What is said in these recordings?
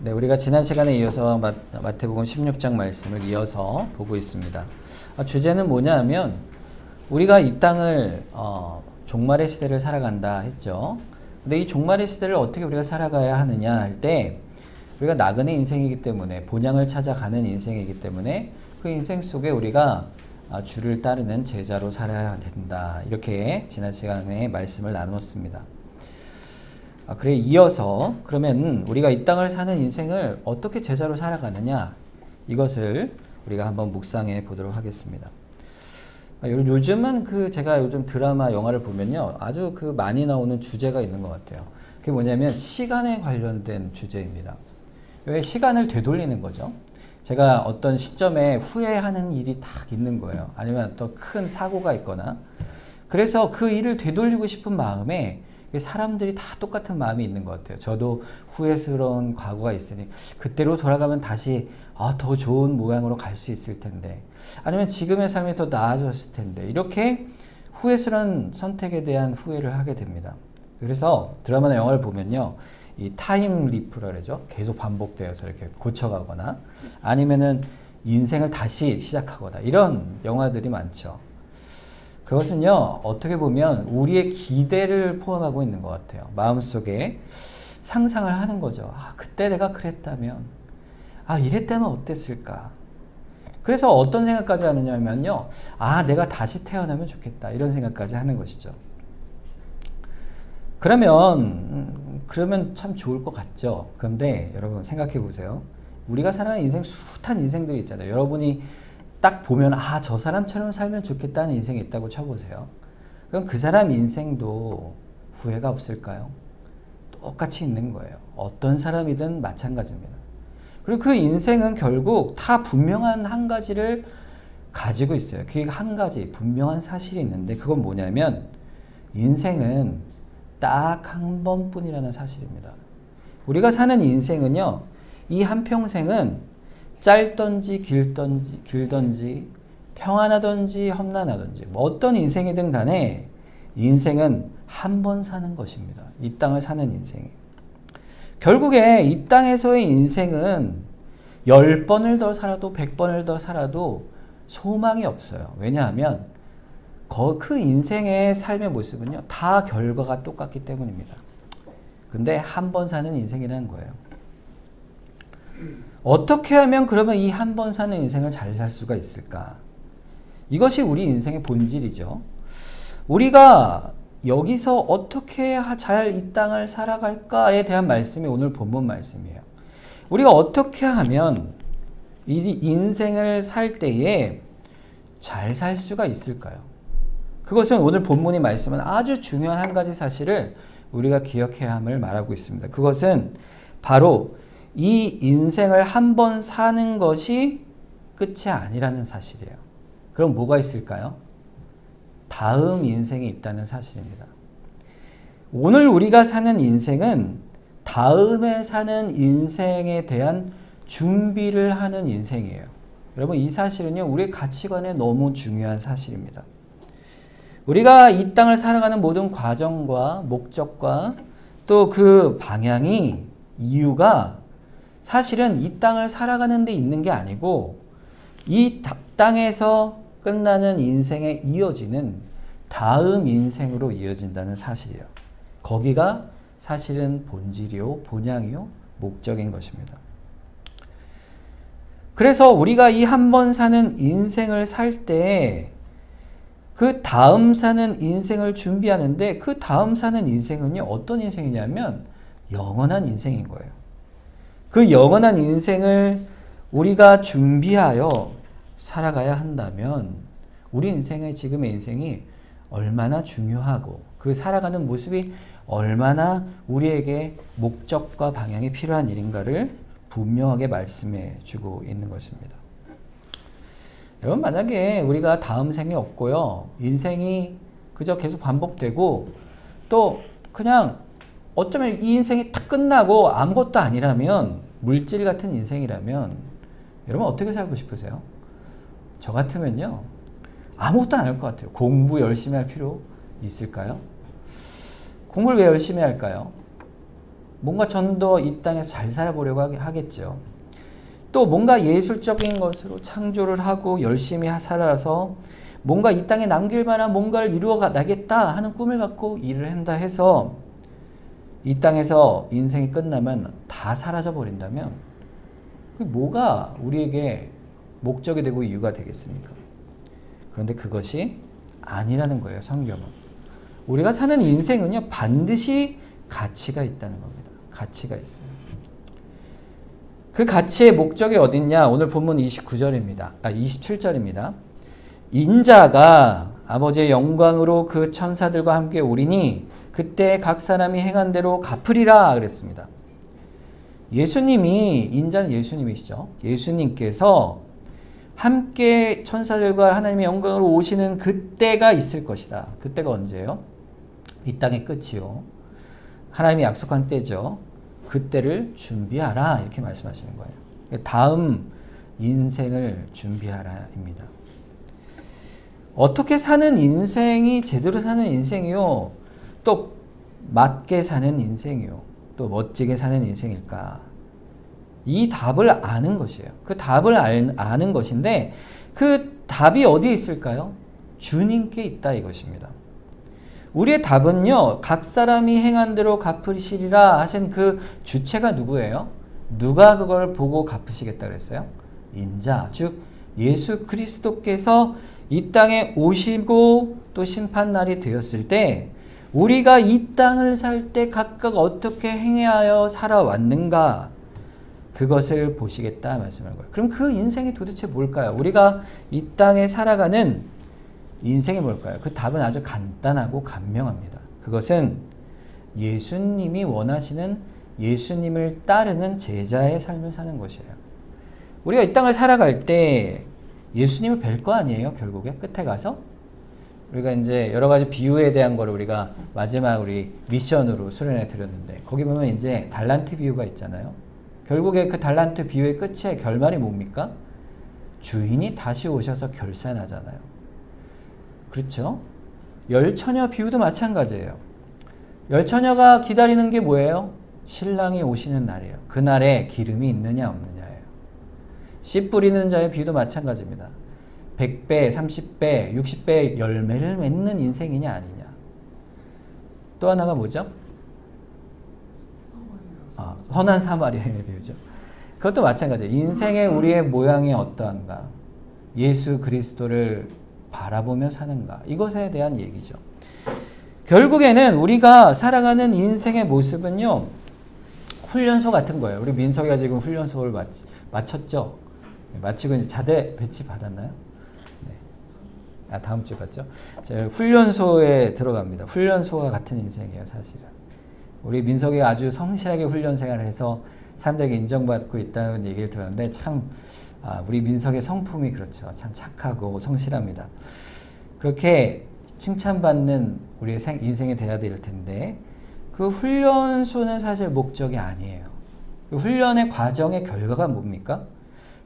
네, 우리가 지난 시간에 이어서 마태복음 16장 말씀을 이어서 보고 있습니다. 주제는 뭐냐 하면 우리가 이 땅을 종말의 시대를 살아간다 했죠. 근데 이 종말의 시대를 어떻게 우리가 살아가야 하느냐 할 때 우리가 나그네 인생이기 때문에 본향을 찾아가는 인생이기 때문에 그 인생 속에 우리가 주를 따르는 제자로 살아야 된다. 이렇게 지난 시간에 말씀을 나누었습니다. 그래 이어서 그러면 우리가 이 땅을 사는 인생을 어떻게 제자로 살아가느냐 이것을 우리가 한번 묵상해 보도록 하겠습니다. 요즘은 제가 요즘 드라마 영화를 보면요 아주 많이 나오는 주제가 있는 것 같아요. 그게 뭐냐면 시간에 관련된 주제입니다. 왜 시간을 되돌리는 거죠. 제가 어떤 시점에 후회하는 일이 딱 있는 거예요. 아니면 또 큰 사고가 있거나 그래서 그 일을 되돌리고 싶은 마음에 사람들이 다 똑같은 마음이 있는 것 같아요. 저도 후회스러운 과거가 있으니 그때로 돌아가면 다시 더 좋은 모양으로 갈 수 있을 텐데 아니면 지금의 삶이 더 나아졌을 텐데 이렇게 후회스러운 선택에 대한 후회를 하게 됩니다. 그래서 드라마나 영화를 보면요 이 타임 리프라 그러죠. 계속 반복되어서 이렇게 고쳐가거나 아니면은 인생을 다시 시작하거나 이런 영화들이 많죠. 그것은요 어떻게 보면 우리의 기대를 포함하고 있는 것 같아요. 마음속에 상상을 하는 거죠. 그때 내가 그랬다면 이랬다면 어땠을까. 그래서 어떤 생각까지 하느냐면요 내가 다시 태어나면 좋겠다 이런 생각까지 하는 것이죠. 그러면 참 좋을 것 같죠. 그런데 여러분 생각해 보세요. 우리가 살아가는 인생 숱한 인생들이 있잖아요. 여러분이 딱 보면 저 사람처럼 살면 좋겠다는 인생이 있다고 쳐보세요. 그럼 그 사람 인생도 후회가 없을까요? 똑같이 있는 거예요. 어떤 사람이든 마찬가지입니다. 그리고 그 인생은 결국 다 분명한 한 가지를 가지고 있어요. 그게 한 가지 분명한 사실이 있는데 그건 뭐냐면 인생은 딱 한 번뿐이라는 사실입니다. 우리가 사는 인생은요 이 한평생은 짧던지 길던지 평안하던지 험난하던지 어떤 인생이든 간에 인생은 한 번 사는 것입니다. 이 땅을 사는 인생이. 결국에 이 땅에서의 인생은 10번을 더 살아도 100번을 더 살아도 소망이 없어요. 왜냐하면 그 인생의 삶의 모습은요 다 결과가 똑같기 때문입니다. 근데 한 번 사는 인생이라는 거예요. 어떻게 하면 그러면 이 한 번 사는 인생을 잘 살 수가 있을까? 이것이 우리 인생의 본질이죠. 우리가 여기서 어떻게 잘 이 땅을 살아갈까에 대한 말씀이 오늘 본문 말씀이에요. 우리가 어떻게 하면 이 인생을 살 때에 잘 살 수가 있을까요? 그것은 오늘 본문이 말씀은 아주 중요한 한 가지 사실을 우리가 기억해야 함을 말하고 있습니다. 그것은 바로 이 인생을 한 번 사는 것이 끝이 아니라는 사실이에요. 그럼 뭐가 있을까요? 다음 인생이 있다는 사실입니다. 오늘 우리가 사는 인생은 다음에 사는 인생에 대한 준비를 하는 인생이에요. 여러분 이 사실은요 우리의 가치관에 너무 중요한 사실입니다. 우리가 이 땅을 살아가는 모든 과정과 목적과 또 그 방향이 이유가 사실은 이 땅을 살아가는 데 있는 게 아니고 이 땅에서 끝나는 인생에 이어지는 다음 인생으로 이어진다는 사실이에요. 거기가 사실은 본질이요, 본향이요, 목적인 것입니다. 그래서 우리가 이 한 번 사는 인생을 살 때 그 다음 사는 인생을 준비하는데 그 다음 사는 인생은요 어떤 인생이냐면 영원한 인생인 거예요. 그 영원한 인생을 우리가 준비하여 살아가야 한다면 우리 인생의 지금의 인생이 얼마나 중요하고 그 살아가는 모습이 얼마나 우리에게 목적과 방향이 필요한 일인가를 분명하게 말씀해 주고 있는 것입니다. 여러분 만약에 우리가 다음 생이 없고요 인생이 그저 계속 반복되고 또 그냥 어쩌면 이 인생이 딱 끝나고 아무것도 아니라면 물질 같은 인생이라면 여러분 어떻게 살고 싶으세요? 저 같으면요 아무것도 안 할 것 같아요. 공부 열심히 할 필요 있을까요? 공부를 왜 열심히 할까요? 뭔가 좀 더 이 땅에서 잘 살아보려고 하겠죠. 또 뭔가 예술적인 것으로 창조를 하고 열심히 살아서 뭔가 이 땅에 남길 만한 뭔가를 이루어 나겠다 하는 꿈을 갖고 일을 한다 해서 이 땅에서 인생이 끝나면 다 사라져 버린다면 그게 뭐가 우리에게 목적이 되고 이유가 되겠습니까? 그런데 그것이 아니라는 거예요. 성경은. 우리가 사는 인생은요, 반드시 가치가 있다는 겁니다. 가치가 있어요. 그 가치의 목적이 어딨냐? 오늘 본문 27절입니다. 인자가 아버지의 영광으로 그 천사들과 함께 오리니 그때 각 사람이 행한 대로 갚으리라 그랬습니다. 예수님이, 인자는 예수님이시죠. 예수님께서 함께 천사들과 하나님의 영광으로 오시는 그때가 있을 것이다. 그때가 언제예요? 이 땅의 끝이요. 하나님이 약속한 때죠. 그때를 준비하라 이렇게 말씀하시는 거예요. 다음 인생을 준비하라입니다. 어떻게 사는 인생이 제대로 사는 인생이요, 또 맞게 사는 인생이요, 또 멋지게 사는 인생일까? 이 답을 아는 것이에요. 그 답을 아는 것인데 그 답이 어디에 있을까요? 주님께 있다 이것입니다. 우리의 답은요, 각 사람이 행한 대로 갚으시리라 하신 그 주체가 누구예요? 누가 그걸 보고 갚으시겠다 그랬어요? 인자, 즉 예수 그리스도께서 이 땅에 오시고 또 심판날이 되었을 때 우리가 이 땅을 살 때 각각 어떻게 행하여 살아왔는가, 그것을 보시겠다 말씀하는 거예요. 그럼 그 인생이 도대체 뭘까요? 우리가 이 땅에 살아가는 인생이 뭘까요? 그 답은 아주 간단하고 간명합니다. 그것은 예수님이 원하시는, 예수님을 따르는 제자의 삶을 사는 것이에요. 우리가 이 땅을 살아갈 때 예수님을 뵐 거 아니에요? 결국에 끝에 가서 우리가 이제 여러 가지 비유에 대한 거를 우리가 마지막 우리 미션으로 수련해 드렸는데, 거기 보면 이제 달란트 비유가 있잖아요. 결국에 그 달란트 비유의 끝에 결말이 뭡니까? 주인이 다시 오셔서 결산하잖아요. 그렇죠? 열처녀 비유도 마찬가지예요. 열처녀가 기다리는 게 뭐예요? 신랑이 오시는 날이에요. 그날에 기름이 있느냐 없느냐예요. 씨 뿌리는 자의 비유도 마찬가지입니다. 100배, 30배, 60배 열매를 맺는 인생이냐 아니냐. 또 하나가 뭐죠? 선한 사마리아인의 비유죠. 그것도 마찬가지예요. 인생의 우리의 모양이 어떠한가, 예수 그리스도를 바라보며 사는가, 이것에 대한 얘기죠. 결국에는 우리가 살아가는 인생의 모습은요, 훈련소 같은 거예요. 우리 민석이가 지금 훈련소를 마쳤죠. 마치고 이제 자대 배치 받았나요? 네. 다음 주 받죠. 훈련소에 들어갑니다. 훈련소와 같은 인생이에요, 사실은. 우리 민석이가 아주 성실하게 훈련 생활을 해서 사람들에게 인정받고 있다는 얘기를 들었는데, 참 우리 민석의 성품이 그렇죠. 참 착하고 성실합니다. 그렇게 칭찬받는 우리의 인생이 돼야 될 텐데, 그 훈련소는 사실 목적이 아니에요. 그 훈련의 과정의 결과가 뭡니까?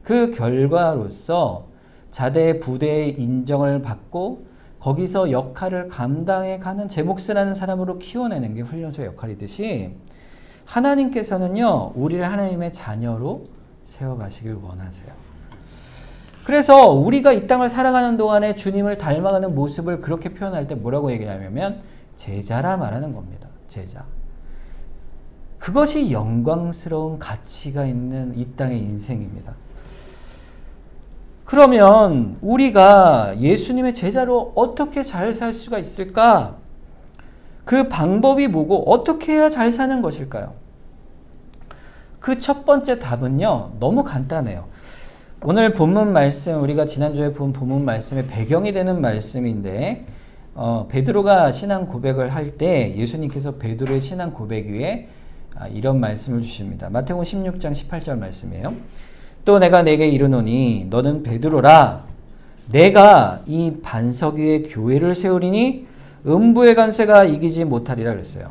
그 결과로서 자대 부대의 인정을 받고 거기서 역할을 감당해 가는 제 몫을 하는 사람으로 키워내는 게 훈련소의 역할이듯이, 하나님께서는요, 우리를 하나님의 자녀로 세워가시길 원하세요. 그래서 우리가 이 땅을 살아가는 동안에 주님을 닮아가는 모습을 그렇게 표현할 때 뭐라고 얘기하냐면 제자라 말하는 겁니다. 제자. 그것이 영광스러운 가치가 있는 이 땅의 인생입니다. 그러면 우리가 예수님의 제자로 어떻게 잘 살 수가 있을까? 그 방법이 뭐고 어떻게 해야 잘 사는 것일까요? 그 첫 번째 답은요, 너무 간단해요. 오늘 본문 말씀, 우리가 지난주에 본 본문 말씀의 배경이 되는 말씀인데, 베드로가 신앙 고백을 할 때 예수님께서 베드로의 신앙 고백 위에 이런 말씀을 주십니다. 마태복음 16장 18절 말씀이에요. 또 내가 내게 이르노니 너는 베드로라. 내가 이 반석 위에 교회를 세우리니 음부의 관세가 이기지 못하리라 그랬어요.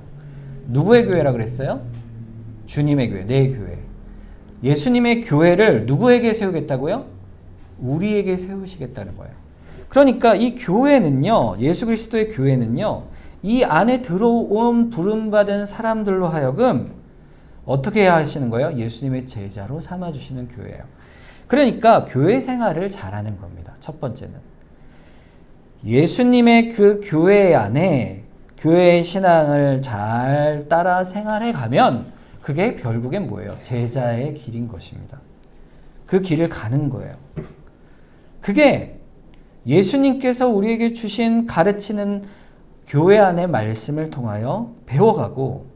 누구의 교회라 그랬어요? 주님의 교회, 내 교회. 예수님의 교회를 누구에게 세우겠다고요? 우리에게 세우시겠다는 거예요. 그러니까 이 교회는요, 예수 그리스도의 교회는요, 이 안에 들어온 부름받은 사람들로 하여금 어떻게 해야 하시는 거예요? 예수님의 제자로 삼아주시는 교회예요. 그러니까 교회 생활을 잘하는 겁니다. 첫 번째는. 예수님의 그 교회 안에 교회의 신앙을 잘 따라 생활해 가면 그게 결국엔 뭐예요? 제자의 길인 것입니다. 그 길을 가는 거예요. 그게 예수님께서 우리에게 주신 가르치는 교회 안의 말씀을 통하여 배워가고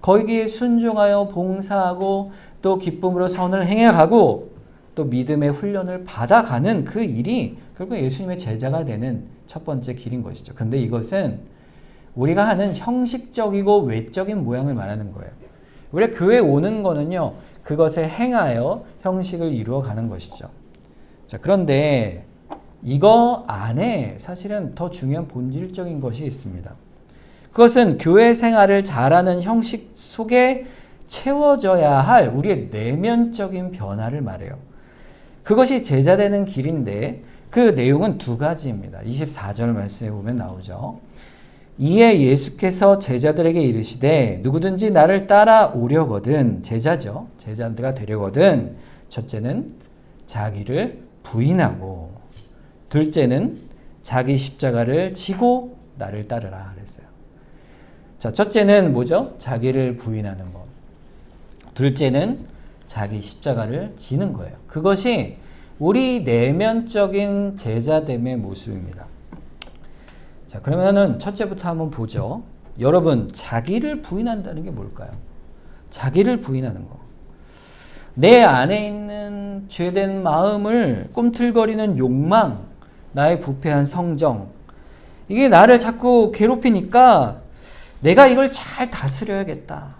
거기에 순종하여 봉사하고 또 기쁨으로 선을 행해가고 또 믿음의 훈련을 받아가는 그 일이 결국 예수님의 제자가 되는 첫 번째 길인 것이죠. 근데 이것은 우리가 하는 형식적이고 외적인 모양을 말하는 거예요. 우리가 교회에 오는 거는요, 그것을 행하여 형식을 이루어가는 것이죠. 자, 그런데 이거 안에 사실은 더 중요한 본질적인 것이 있습니다. 그것은 교회 생활을 잘하는 형식 속에 채워져야 할 우리의 내면적인 변화를 말해요. 그것이 제자 되는 길인데 그 내용은 두 가지입니다. 24절 말씀에 보면 나오죠. 이에 예수께서 제자들에게 이르시되 누구든지 나를 따라오려거든, 제자죠. 제자가 되려거든 첫째는 자기를 부인하고 둘째는 자기 십자가를 지고 나를 따르라 그랬어요. 자, 첫째는 뭐죠? 자기를 부인하는 것. 둘째는 자기 십자가를 지는 거예요. 그것이 우리 내면적인 제자됨의 모습입니다. 자, 그러면은 첫째부터 한번 보죠. 여러분, 자기를 부인한다는 게 뭘까요? 자기를 부인하는 거. 내 안에 있는 죄된 마음을 꿈틀거리는 욕망, 나의 부패한 성정, 이게 나를 자꾸 괴롭히니까 내가 이걸 잘 다스려야겠다.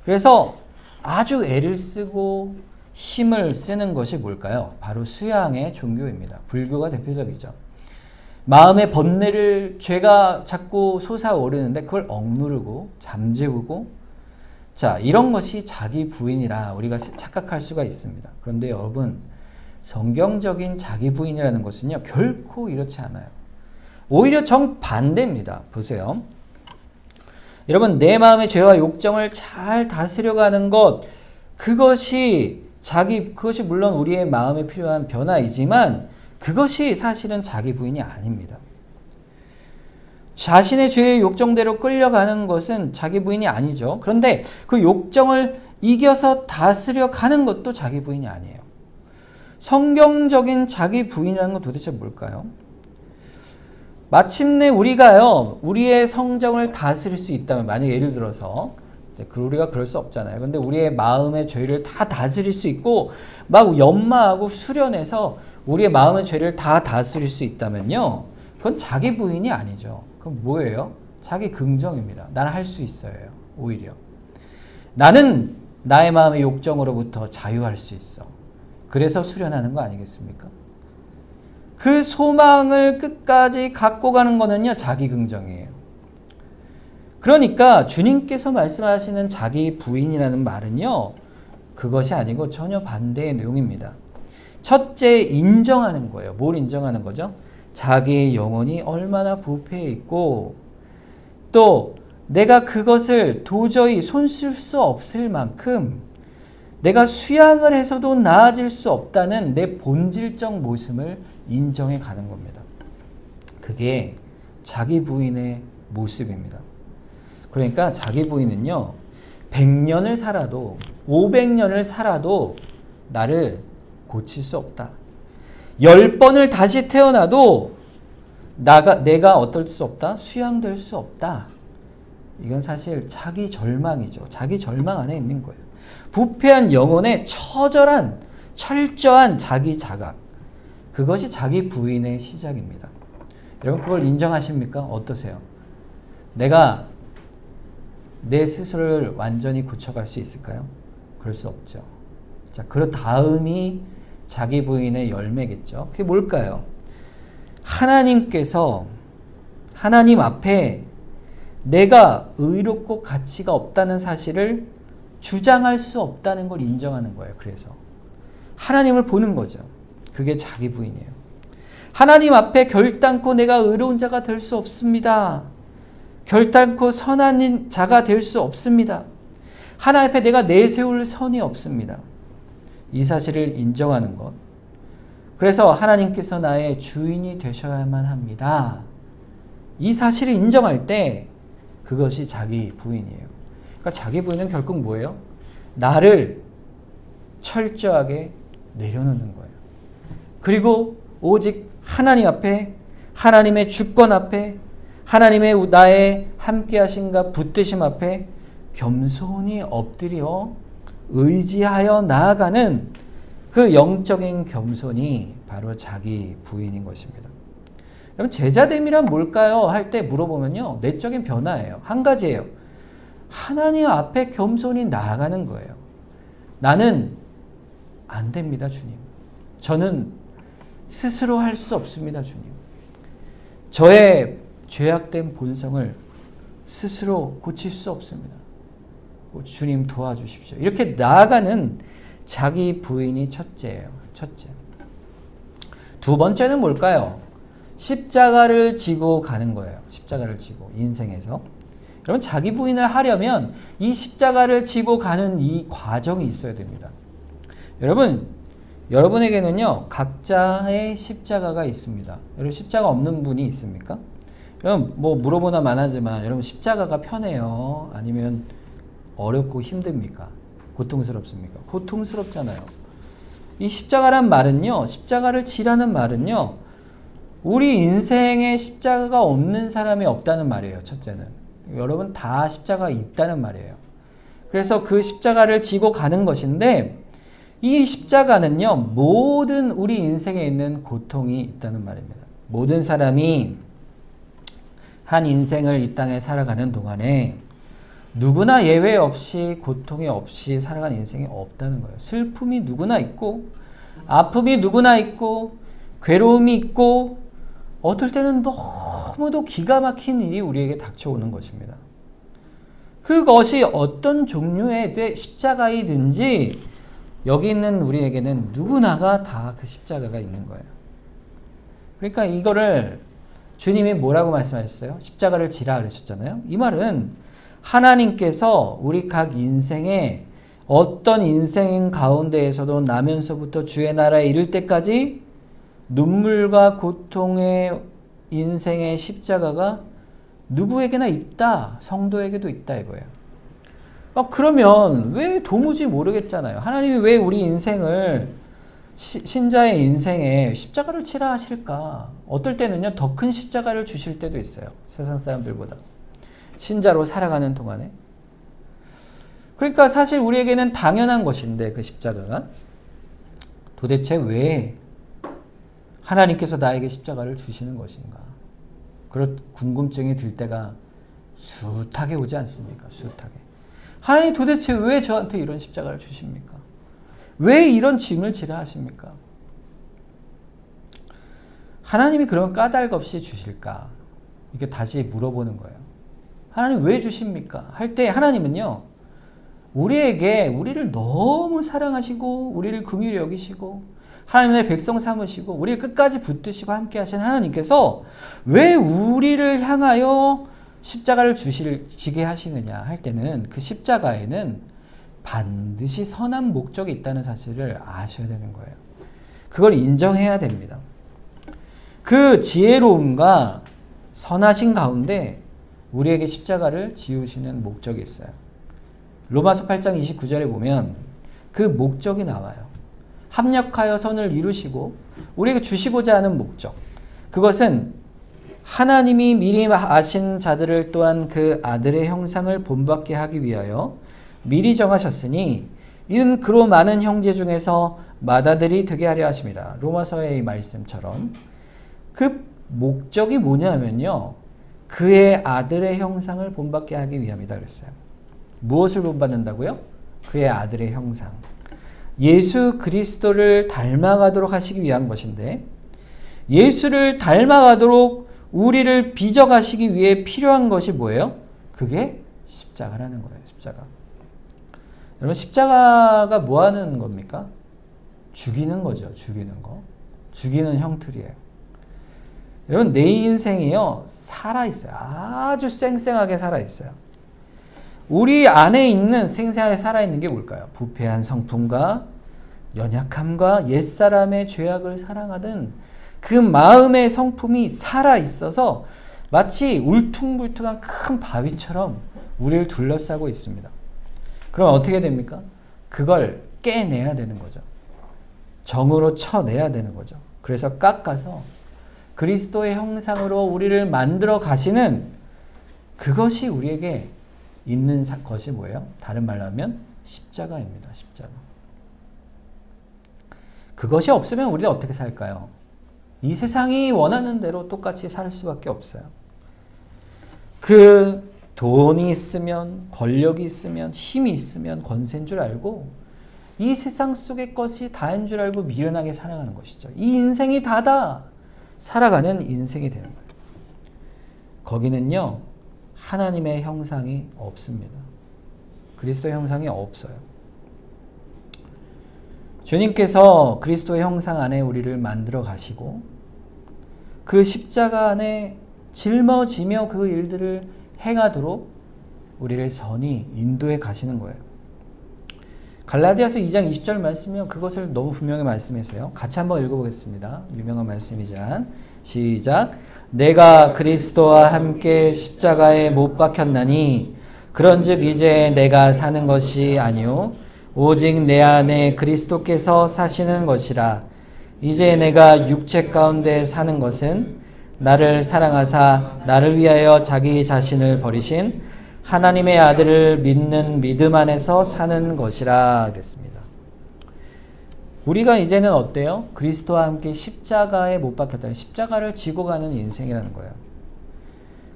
그래서 아주 애를 쓰고 힘을 쓰는 것이 뭘까요? 바로 수양의 종교입니다. 불교가 대표적이죠. 마음의 번뇌를 죄가 자꾸 솟아오르는데 그걸 억누르고 잠재우고, 자, 이런 것이 자기 부인이라 우리가 착각할 수가 있습니다. 그런데 여러분, 성경적인 자기 부인이라는 것은요, 결코 이렇지 않아요. 오히려 정반대입니다. 보세요. 여러분, 내 마음의 죄와 욕정을 잘 다스려가는 것, 그것이 물론 우리의 마음에 필요한 변화이지만 그것이 사실은 자기 부인이 아닙니다. 자신의 죄의 욕정대로 끌려가는 것은 자기 부인이 아니죠. 그런데 그 욕정을 이겨서 다스려 가는 것도 자기 부인이 아니에요. 성경적인 자기 부인이라는 건 도대체 뭘까요? 마침내 우리가요, 우리의 성정을 다스릴 수 있다면, 만약 예를 들어서 우리가 그럴 수 없잖아요. 그런데 우리의 마음의 죄를 다 다스릴 수 있고 막 연마하고 수련해서 우리의 마음의 죄를 다 다스릴 수 있다면요, 그건 자기 부인이 아니죠. 그건 뭐예요? 자기 긍정입니다. 나는 할 수 있어요. 오히려 나는 나의 마음의 욕정으로부터 자유할 수 있어. 그래서 수련하는 거 아니겠습니까? 그 소망을 끝까지 갖고 가는 거는요, 자기 긍정이에요. 그러니까 주님께서 말씀하시는 자기 부인이라는 말은요, 그것이 아니고 전혀 반대의 내용입니다. 첫째, 인정하는 거예요. 뭘 인정하는 거죠? 자기의 영혼이 얼마나 부패해 있고 또 내가 그것을 도저히 손쓸 수 없을 만큼 내가 수양을 해서도 나아질 수 없다는 내 본질적 모습을 인정해 가는 겁니다. 그게 자기 부인의 모습입니다. 그러니까 자기 부인은요, 100년을 살아도 500년을 살아도 나를 고칠 수 없다. 10번을 다시 태어나도 내가 어떨 수 없다? 수양될 수 없다. 이건 사실 자기 절망이죠. 자기 절망 안에 있는 거예요. 부패한 영혼의 철저한 자기 자각. 그것이 자기 부인의 시작입니다. 여러분, 그걸 인정하십니까? 어떠세요? 내가 내 스스로를 완전히 고쳐갈 수 있을까요? 그럴 수 없죠. 자, 그 다음이 자기 부인의 열매겠죠. 그게 뭘까요? 하나님께서 하나님 앞에 내가 의롭고 가치가 없다는 사실을 주장할 수 없다는 걸 인정하는 거예요. 그래서 하나님을 보는 거죠. 그게 자기 부인이에요. 하나님 앞에 결단코 내가 의로운 자가 될 수 없습니다. 결단코 선한 자가 될 수 없습니다. 하나님 앞에 내가 내세울 선이 없습니다. 이 사실을 인정하는 것. 그래서 하나님께서 나의 주인이 되셔야만 합니다. 이 사실을 인정할 때 그것이 자기 부인이에요. 그러니까 자기 부인은 결국 뭐예요? 나를 철저하게 내려놓는 거예요. 그리고 오직 하나님 앞에, 하나님의 주권 앞에, 하나님의 나의 함께 하심과 붙드심 앞에 겸손히 엎드려 의지하여 나아가는 그 영적인 겸손이 바로 자기 부인인 것입니다. 여러분, 제자됨이란 뭘까요? 할 때 물어보면요, 내적인 변화예요. 한 가지예요. 하나님 앞에 겸손히 나아가는 거예요. 나는 안 됩니다, 주님. 저는 스스로 할 수 없습니다, 주님. 저의 죄악된 본성을 스스로 고칠 수 없습니다. 주님 도와주십시오. 이렇게 나아가는 자기 부인이 첫째예요. 첫째. 두 번째는 뭘까요? 십자가를 지고 가는 거예요. 십자가를 지고, 인생에서. 여러분, 자기 부인을 하려면 이 십자가를 지고 가는 이 과정이 있어야 됩니다. 여러분에게는요, 각자의 십자가가 있습니다. 여러분, 십자가 없는 분이 있습니까? 여러분, 뭐 물어보나 마나지만, 여러분, 십자가가 편해요? 아니면 어렵고 힘듭니까? 고통스럽습니까? 고통스럽잖아요. 이 십자가란 말은요, 십자가를 지라는 말은요, 우리 인생에 십자가가 없는 사람이 없다는 말이에요. 첫째는. 여러분 다 십자가가 있다는 말이에요. 그래서 그 십자가를 지고 가는 것인데, 이 십자가는요, 모든 우리 인생에 있는 고통이 있다는 말입니다. 모든 사람이 한 인생을 이 땅에 살아가는 동안에 누구나 예외 없이 고통이 없이 살아가는 인생이 없다는 거예요. 슬픔이 누구나 있고, 아픔이 누구나 있고, 괴로움이 있고, 어떨 때는 너무도 기가 막힌 일이 우리에게 닥쳐오는 것입니다. 그것이 어떤 종류의 십자가이든지 여기 있는 우리에게는 누구나가 다 그 십자가가 있는 거예요. 그러니까 이거를 주님이 뭐라고 말씀하셨어요? 십자가를 지라 그러셨잖아요. 이 말은 하나님께서 우리 각 인생에 어떤 인생 가운데에서도 나면서부터 주의 나라에 이를 때까지 눈물과 고통의 인생의 십자가가 누구에게나 있다. 성도에게도 있다 이거예요. 그러면 왜 도무지 모르겠잖아요. 하나님이 왜 우리 인생을 신자의 인생에 십자가를 치라 하실까? 어떨 때는요, 더 큰 십자가를 주실 때도 있어요. 세상 사람들보다. 신자로 살아가는 동안에. 그러니까 사실 우리에게는 당연한 것인데, 그 십자가가 도대체 왜 하나님께서 나에게 십자가를 주시는 것인가? 그런 궁금증이 들 때가 숱하게 오지 않습니까? 숱하게. 하나님 도대체 왜 저한테 이런 십자가를 주십니까? 왜 이런 짐을 지라 하십니까? 하나님이 그러면 까닭 없이 주실까? 이게 다시 물어보는 거예요. 하나님 왜 주십니까? 할 때 하나님은요, 우리를 너무 사랑하시고, 우리를 긍휼히 여기시고, 하나님의 백성 삼으시고, 우리를 끝까지 붙드시고 함께 하신 하나님께서 왜 우리를 향하여 십자가를 지게 하시느냐 할 때는, 그 십자가에는 반드시 선한 목적이 있다는 사실을 아셔야 되는 거예요. 그걸 인정해야 됩니다. 그 지혜로움과 선하신 가운데 우리에게 십자가를 지으시는 목적이 있어요. 로마서 8장 29절에 보면 그 목적이 나와요. 합력하여 선을 이루시고 우리에게 주시고자 하는 목적. 그것은 하나님이 미리 아신 자들을 또한 그 아들의 형상을 본받게 하기 위하여 미리 정하셨으니 이는 그로 많은 형제 중에서 맏아들이 되게 하려 하심이라. 로마서의 말씀처럼 그 목적이 뭐냐면요, 그의 아들의 형상을 본받게 하기 위함이다 그랬어요. 무엇을 본받는다고요? 그의 아들의 형상. 예수 그리스도를 닮아가도록 하시기 위한 것인데, 예수를 닮아가도록 우리를 빚어가시기 위해 필요한 것이 뭐예요? 그게 십자가라는 거예요. 십자가. 여러분, 십자가가 뭐 하는 겁니까? 죽이는 거죠. 죽이는 거. 죽이는 형틀이에요. 여러분, 내 인생이요, 살아있어요. 아주 쌩쌩하게 살아있어요. 우리 안에 있는 생생하게 살아있는 게 뭘까요? 부패한 성품과 연약함과 옛사람의 죄악을 사랑하던 그 마음의 성품이 살아있어서 마치 울퉁불퉁한 큰 바위처럼 우리를 둘러싸고 있습니다. 그럼 어떻게 됩니까? 그걸 깨내야 되는 거죠. 정으로 쳐내야 되는 거죠. 그래서 깎아서 그리스도의 형상으로 우리를 만들어 가시는 그것이 우리에게 있는 것이 뭐예요? 다른 말로 하면 십자가입니다. 십자가. 그것이 없으면 우리는 어떻게 살까요? 이 세상이 원하는 대로 똑같이 살 수밖에 없어요. 그 돈이 있으면, 권력이 있으면, 힘이 있으면 권세인 줄 알고 이 세상 속의 것이 다인 줄 알고 미련하게 살아가는 것이죠. 이 인생이 다다 살아가는 인생이 되는 거예요. 거기는요, 하나님의 형상이 없습니다. 그리스도의 형상이 없어요. 주님께서 그리스도의 형상 안에 우리를 만들어 가시고 그 십자가 안에 짊어지며 그 일들을 행하도록 우리를 선히 인도해 가시는 거예요. 갈라디아서 2장 20절 말씀이요. 그것을 너무 분명히 말씀했어요. 같이 한번 읽어보겠습니다. 유명한 말씀이자 시작. 내가 그리스도와 함께 십자가에 못 박혔나니 그런즉 이제 내가 사는 것이 아니요 오직 내 안에 그리스도께서 사시는 것이라. 이제 내가 육체 가운데 사는 것은 나를 사랑하사 나를 위하여 자기 자신을 버리신 하나님의 아들을 믿는 믿음 안에서 사는 것이라 그랬습니다. 우리가 이제는 어때요? 그리스도와 함께 십자가에 못 박혔다는 십자가를 지고 가는 인생이라는 거예요.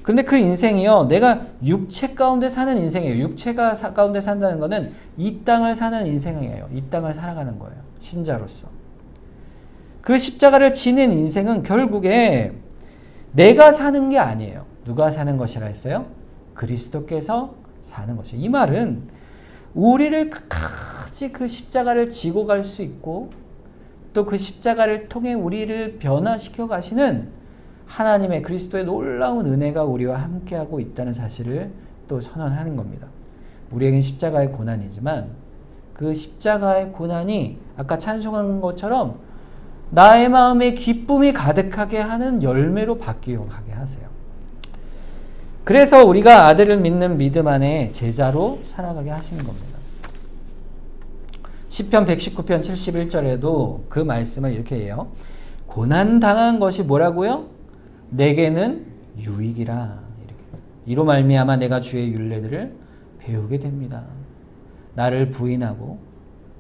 근데 그 인생이요, 내가 육체 가운데 사는 인생이에요. 육체가 가운데 산다는 거는 이 땅을 사는 인생이에요. 이 땅을 살아가는 거예요. 신자로서. 그 십자가를 지는 인생은 결국에 내가 사는 게 아니에요. 누가 사는 것이라 했어요? 그리스도께서 사는 것이에요. 이 말은 우리를 끝까지 그 십자가를 지고 갈 수 있고 또 그 십자가를 통해 우리를 변화시켜 가시는 하나님의 그리스도의 놀라운 은혜가 우리와 함께하고 있다는 사실을 또 선언하는 겁니다. 우리에겐 십자가의 고난이지만 그 십자가의 고난이 아까 찬송한 것처럼 나의 마음에 기쁨이 가득하게 하는 열매로 바뀌어가게 하세요. 그래서 우리가 아들을 믿는 믿음 안에 제자로 살아가게 하시는 겁니다. 시편 119편 71절에도 그 말씀을 이렇게 해요. 고난당한 것이 뭐라고요? 내게는 유익이라. 이로 말미암아 내가 주의 율례들을 배우게 됩니다. 나를 부인하고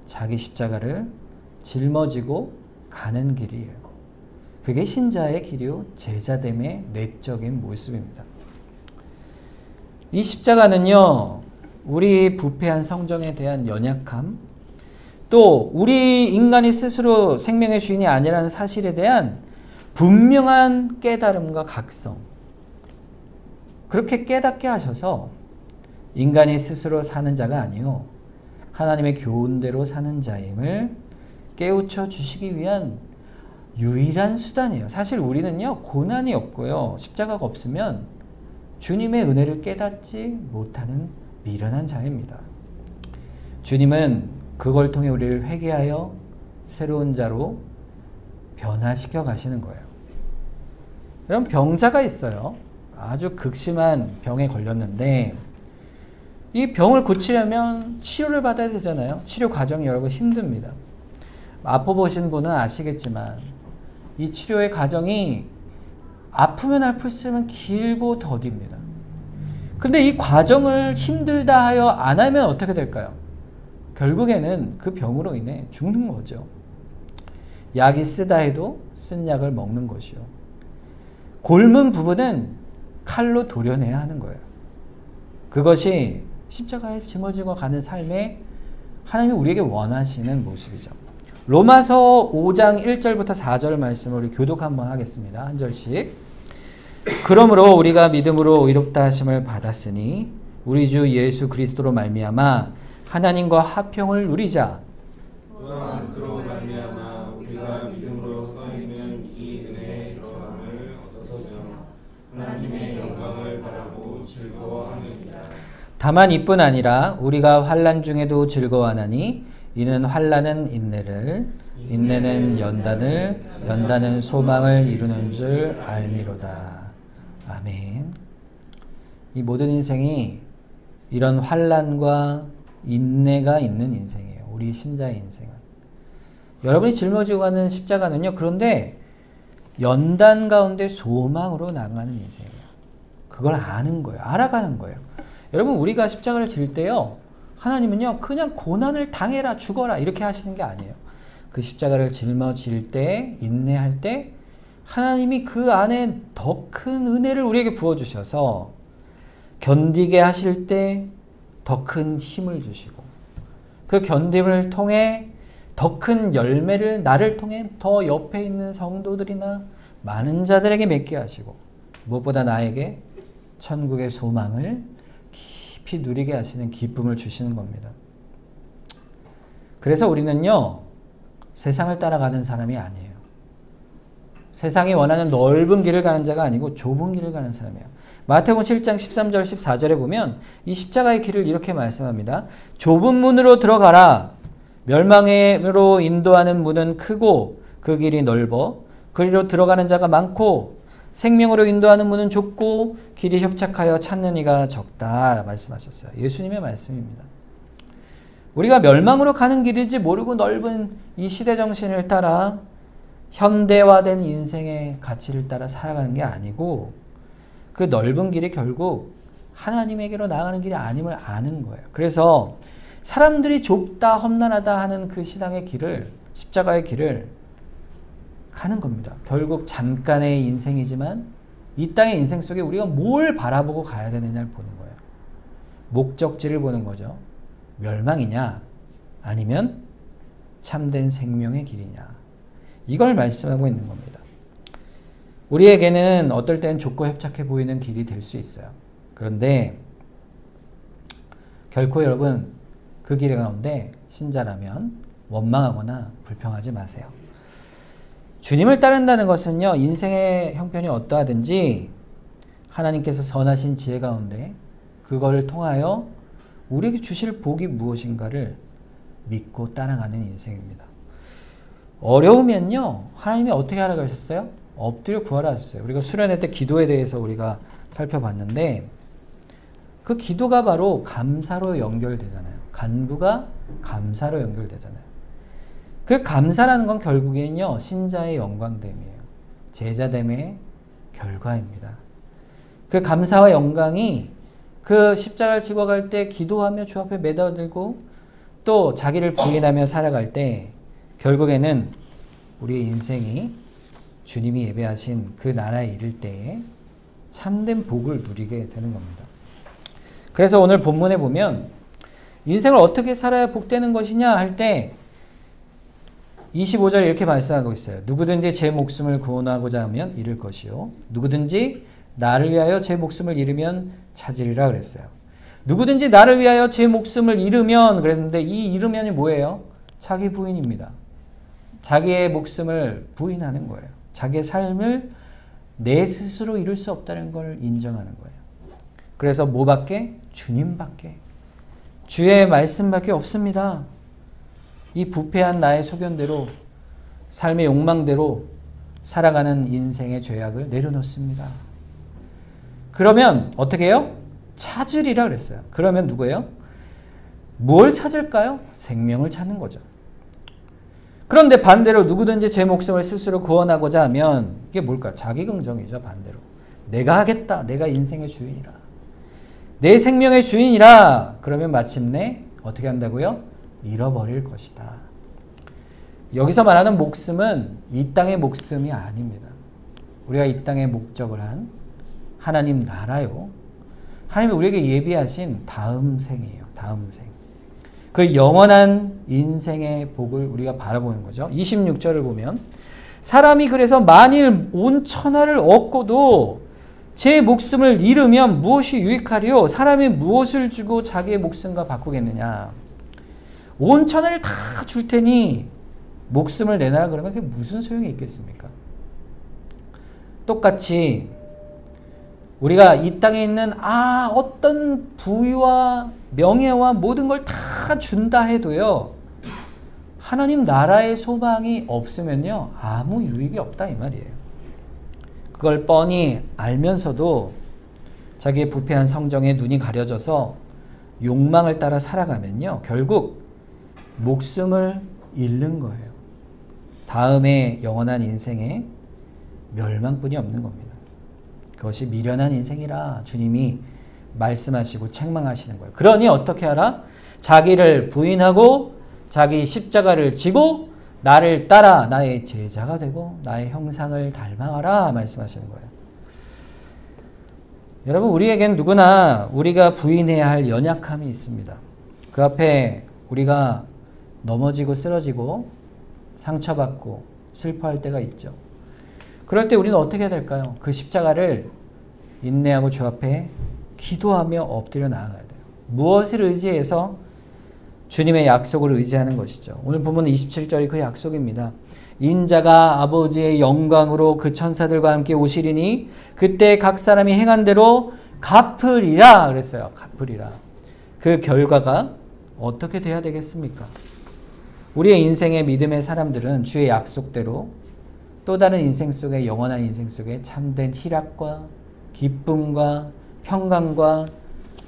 자기 십자가를 짊어지고 가는 길이에요. 그게 신자의 길이요 제자됨의 내적인 모습입니다. 이 십자가는요, 우리 부패한 성정에 대한 연약함, 또 우리 인간이 스스로 생명의 주인이 아니라는 사실에 대한 분명한 깨달음과 각성, 그렇게 깨닫게 하셔서 인간이 스스로 사는 자가 아니요 하나님의 교훈대로 사는 자임을 깨우쳐 주시기 위한 유일한 수단이에요. 사실 우리는요, 고난이 없고요, 십자가가 없으면 주님의 은혜를 깨닫지 못하는 미련한 자입니다. 주님은 그걸 통해 우리를 회개하여 새로운 자로 변화시켜 가시는 거예요. 여러분, 병자가 있어요. 아주 극심한 병에 걸렸는데 이 병을 고치려면 치료를 받아야 되잖아요. 치료 과정이 여러분 힘듭니다. 아파보신 분은 아시겠지만 이 치료의 과정이 아프면 아플수록 길고 더딥니다. 근데 이 과정을 힘들다 하여 안 하면 어떻게 될까요? 결국에는 그 병으로 인해 죽는 거죠. 약이 쓰다 해도 쓴 약을 먹는 것이요. 곪은 부분은 칼로 도려내야 하는 거예요. 그것이 십자가에 짊어지고 가는 삶에 하나님이 우리에게 원하시는 모습이죠. 로마서 5장 1절부터 4절 말씀을 우리 교독 한번 하겠습니다. 한 절씩. 그러므로 우리가 믿음으로 의롭다 하심을 받았으니 우리 주 예수 그리스도로 말미암아 하나님과 화평을 누리자. 또한 그로 말미암아 우리가 믿음으로 써 있는 이 은혜의 이러함을 얻어서 하나님의 영광을 바라고 즐거워하느니라. 다만 이뿐 아니라 우리가 환난 중에도 즐거워하나니 이는 환난은 인내를, 인내는 연단을, 연단은 소망을 이루는 줄 알미로다. 아멘. 이 모든 인생이 이런 환난과 인내가 있는 인생이에요. 우리 신자의 인생은. 여러분이 짊어지고 가는 십자가는요. 그런데 연단 가운데 소망으로 나가는 인생이에요. 그걸 아는 거예요. 알아가는 거예요. 여러분 우리가 십자가를 질 때요. 하나님은요. 그냥 고난을 당해라 죽어라 이렇게 하시는 게 아니에요. 그 십자가를 짊어질 때 인내할 때 하나님이 그 안에 더 큰 은혜를 우리에게 부어주셔서 견디게 하실 때 더 큰 힘을 주시고 그 견딤을 통해 더 큰 열매를 나를 통해 더 옆에 있는 성도들이나 많은 자들에게 맺게 하시고 무엇보다 나에게 천국의 소망을 깊이 누리게 하시는 기쁨을 주시는 겁니다. 그래서 우리는요. 세상을 따라가는 사람이 아니에요. 세상이 원하는 넓은 길을 가는 자가 아니고 좁은 길을 가는 사람이에요. 마태복음 7장 13절 14절에 보면 이 십자가의 길을 이렇게 말씀합니다. 좁은 문으로 들어가라. 멸망으로 인도하는 문은 크고 그 길이 넓어 그리로 들어가는 자가 많고 생명으로 인도하는 문은 좁고 길이 협착하여 찾는 이가 적다 말씀하셨어요. 예수님의 말씀입니다. 우리가 멸망으로 가는 길인지 모르고 넓은 이 시대 정신을 따라 현대화된 인생의 가치를 따라 살아가는 게 아니고 그 넓은 길이 결국 하나님에게로 나아가는 길이 아님을 아는 거예요. 그래서 사람들이 좁다 험난하다 하는 그 신앙의 길을 십자가의 길을 가는 겁니다. 결국 잠깐의 인생이지만 이 땅의 인생 속에 우리가 뭘 바라보고 가야 되느냐를 보는 거예요. 목적지를 보는 거죠. 멸망이냐 아니면 참된 생명의 길이냐 이걸 말씀하고 있는 겁니다. 우리에게는 어떨 때는 좁고 협착해 보이는 길이 될 수 있어요. 그런데 결코 여러분 그 길 가운데 신자라면 원망하거나 불평하지 마세요. 주님을 따른다는 것은요. 인생의 형편이 어떠하든지 하나님께서 선하신 지혜 가운데 그걸 통하여 우리에게 주실 복이 무엇인가를 믿고 따라가는 인생입니다. 어려우면요. 하나님이 어떻게 하라고 하셨어요? 엎드려 구하라 하셨어요. 우리가 수련회 때 기도에 대해서 우리가 살펴봤는데 그 기도가 바로 감사로 연결되잖아요. 간구가 감사로 연결되잖아요. 그 감사라는 건 결국에는요. 신자의 영광됨이에요. 제자됨의 결과입니다. 그 감사와 영광이 그 십자가를 지고 갈 때 기도하며 주 앞에 매달리고 또 자기를 부인하며 살아갈 때 결국에는 우리의 인생이 주님이 예배하신 그 나라에 이를 때에 참된 복을 누리게 되는 겁니다. 그래서 오늘 본문에 보면 인생을 어떻게 살아야 복되는 것이냐 할 때 25절에 이렇게 말씀하고 있어요. 누구든지 제 목숨을 구원하고자 하면 잃을 것이요. 누구든지 나를 위하여 제 목숨을 잃으면 찾으리라 그랬어요. 누구든지 나를 위하여 제 목숨을 잃으면 그랬는데 이 잃으면이 뭐예요? 자기 부인입니다. 자기의 목숨을 부인하는 거예요. 자기의 삶을 내 스스로 이룰 수 없다는 걸 인정하는 거예요. 그래서 뭐밖에? 주님밖에. 주의 말씀밖에 없습니다. 이 부패한 나의 소견대로 삶의 욕망대로 살아가는 인생의 죄악을 내려놓습니다. 그러면 어떻게 해요? 찾으리라 그랬어요. 그러면 누구예요? 뭘 찾을까요? 생명을 찾는 거죠. 그런데 반대로 누구든지 제 목숨을 스스로 구원하고자 하면 이게 뭘까? 자기긍정이죠. 반대로. 내가 하겠다. 내가 인생의 주인이라. 내 생명의 주인이라. 그러면 마침내 어떻게 한다고요? 잃어버릴 것이다. 여기서 말하는 목숨은 이 땅의 목숨이 아닙니다. 우리가 이 땅에 목적을 한 하나님 나라요. 하나님이 우리에게 예비하신 다음 생이에요. 다음 생. 그 영원한 인생의 복을 우리가 바라보는 거죠. 26절을 보면 사람이 그래서 만일 온 천하를 얻고도 제 목숨을 잃으면 무엇이 유익하리요? 사람이 무엇을 주고 자기의 목숨과 바꾸겠느냐? 온 천하를 다 줄 테니 목숨을 내놔라 그러면 그게 무슨 소용이 있겠습니까? 똑같이 우리가 이 땅에 있는 어떤 부유와 명예와 모든 걸 다 준다 해도요, 하나님 나라의 소망이 없으면요, 아무 유익이 없다 이 말이에요. 그걸 뻔히 알면서도 자기의 부패한 성정에 눈이 가려져서 욕망을 따라 살아가면요, 결국 목숨을 잃는 거예요. 다음에 영원한 인생에 멸망뿐이 없는 겁니다. 그것이 미련한 인생이라 주님이 말씀하시고 책망하시는 거예요. 그러니 어떻게 하라? 자기를 부인하고 자기 십자가를 지고 나를 따라 나의 제자가 되고 나의 형상을 닮아가라 말씀하시는 거예요. 여러분, 우리에겐 누구나 우리가 부인해야 할 연약함이 있습니다. 그 앞에 우리가 넘어지고 쓰러지고 상처받고 슬퍼할 때가 있죠. 그럴 때 우리는 어떻게 해야 될까요? 그 십자가를 인내하고 주 앞에 기도하며 엎드려 나아가야 돼요. 무엇을 의지해서? 주님의 약속을 의지하는 것이죠. 오늘 보면 27절이 그 약속입니다. 인자가 아버지의 영광으로 그 천사들과 함께 오시리니 그때 각 사람이 행한 대로 갚으리라 그랬어요. 갚으리라. 그 결과가 어떻게 돼야 되겠습니까? 우리의 인생의 믿음의 사람들은 주의 약속대로 또 다른 인생 속에, 영원한 인생 속에 참된 희락과 기쁨과 평강과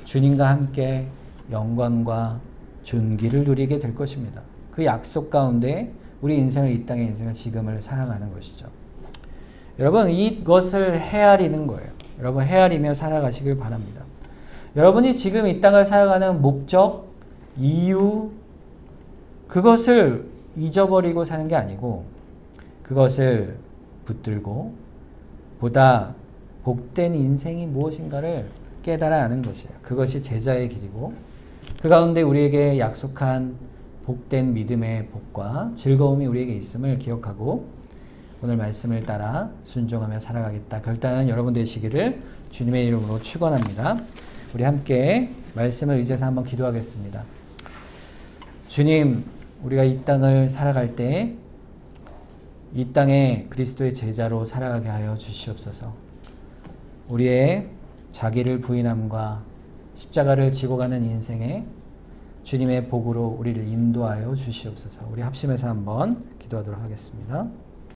주님과 함께 영광과 존귀를 누리게 될 것입니다. 그 약속 가운데 우리 인생을, 이 땅의 인생을, 지금을 살아가는 것이죠. 여러분, 이것을 헤아리는 거예요. 여러분, 헤아리며 살아가시길 바랍니다. 여러분이 지금 이 땅을 살아가는 목적, 이유, 그것을 잊어버리고 사는 게 아니고 그것을 붙들고 보다 복된 인생이 무엇인가를 깨달아 아는 것이에요. 그것이 제자의 길이고 그 가운데 우리에게 약속한 복된 믿음의 복과 즐거움이 우리에게 있음을 기억하고 오늘 말씀을 따라 순종하며 살아가겠다 결단하는 여러분 되시기를 주님의 이름으로 축원합니다. 우리 함께 말씀을 의지해서 한번 기도하겠습니다. 주님, 우리가 이 땅을 살아갈 때 이 땅에 그리스도의 제자로 살아가게 하여 주시옵소서. 우리의 자기를 부인함과 십자가를 지고 가는 인생에 주님의 복으로 우리를 인도하여 주시옵소서. 우리 합심해서 한번 기도하도록 하겠습니다.